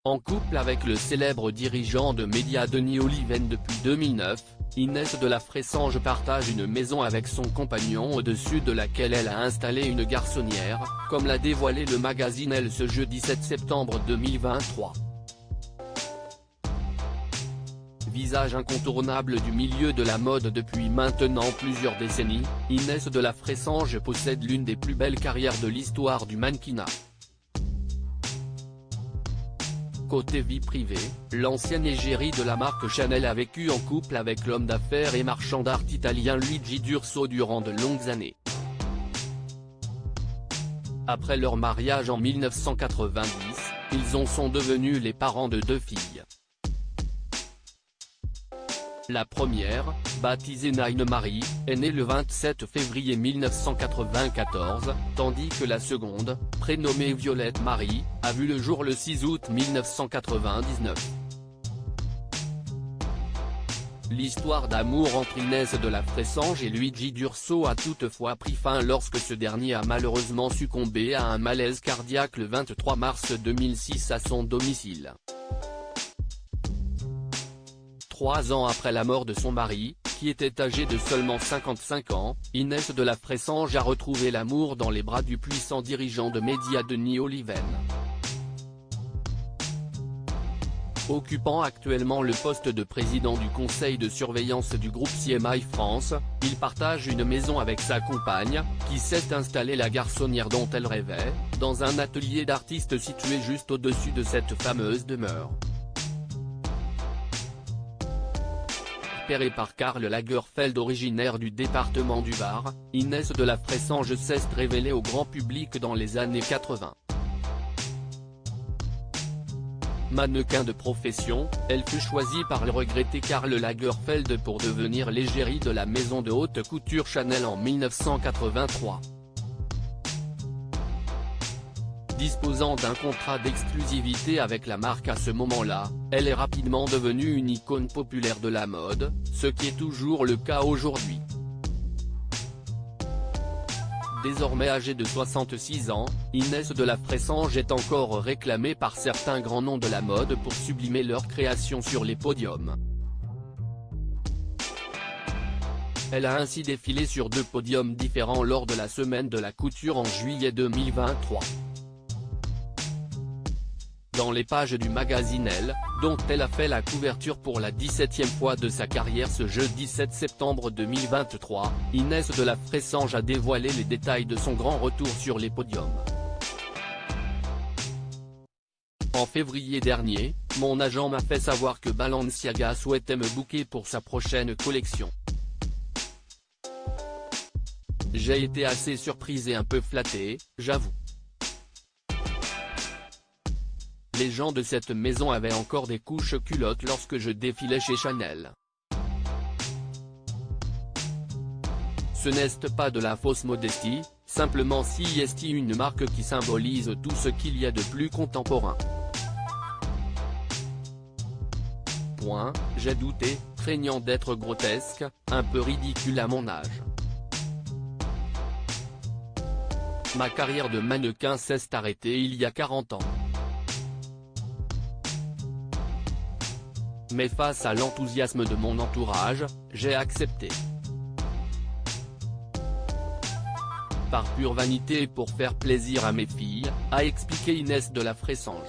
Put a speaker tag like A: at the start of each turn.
A: En couple avec le célèbre dirigeant de médias Denis Oliven depuis 2009, Inès de la Fressange partage une maison avec son compagnon au-dessus de laquelle elle a installé une garçonnière, comme l'a dévoilé le magazine Elle ce jeudi 7 septembre 2023. Visage incontournable du milieu de la mode depuis maintenant plusieurs décennies, Inès de la Fressange possède l'une des plus belles carrières de l'histoire du mannequinat. Côté vie privée, l'ancienne égérie de la marque Chanel a vécu en couple avec l'homme d'affaires et marchand d'art italien Luigi D'Urso durant de longues années. Après leur mariage en 1990, ils sont devenus les parents de 2 filles. La première, baptisée Naïne Marie, est née le 27 février 1994, tandis que la seconde, prénommée Violette Marie, a vu le jour le 6 août 1999. L'histoire d'amour entre Inès de la Fressange et Luigi D'Urso a toutefois pris fin lorsque ce dernier a malheureusement succombé à un malaise cardiaque le 23 mars 2006 à son domicile. 3 ans après la mort de son mari, qui était âgé de seulement 55 ans, Inès de la Fressange a retrouvé l'amour dans les bras du puissant dirigeant de médias Denis Oliven. Occupant actuellement le poste de président du conseil de surveillance du groupe CMI France, il partage une maison avec sa compagne, qui s'est installée la garçonnière dont elle rêvait, dans un atelier d'artiste situé juste au-dessus de cette fameuse demeure. Repérée par Karl Lagerfeld originaire du département du Var, Inès de la Fressange s'est révélée au grand public dans les années 80. Mannequin de profession, elle fut choisie par le regretté Karl Lagerfeld pour devenir l'égérie de la maison de haute couture Chanel en 1983. Disposant d'un contrat d'exclusivité avec la marque à ce moment-là, elle est rapidement devenue une icône populaire de la mode, ce qui est toujours le cas aujourd'hui. Désormais âgée de 66 ans, Inès de la Fressange est encore réclamée par certains grands noms de la mode pour sublimer leurs créations sur les podiums. Elle a ainsi défilé sur 2 podiums différents lors de la semaine de la couture en juillet 2023. Dans les pages du magazine Elle, dont elle a fait la couverture pour la 17e fois de sa carrière ce jeudi 7 septembre 2023, Inès de la Fressange a dévoilé les détails de son grand retour sur les podiums. En février dernier, mon agent m'a fait savoir que Balenciaga souhaitait me booker pour sa prochaine collection. J'ai été assez surprise et un peu flattée, j'avoue. Les gens de cette maison avaient encore des couches culottes lorsque je défilais chez Chanel. Ce n'est pas de la fausse modestie, simplement si est une marque qui symbolise tout ce qu'il y a de plus contemporain. J'ai douté, craignant d'être grotesque, un peu ridicule à mon âge. Ma carrière de mannequin s'est arrêtée il y a 40 ans. Mais face à l'enthousiasme de mon entourage, j'ai accepté. Par pure vanité et pour faire plaisir à mes filles, a expliqué Inès de la Fressange.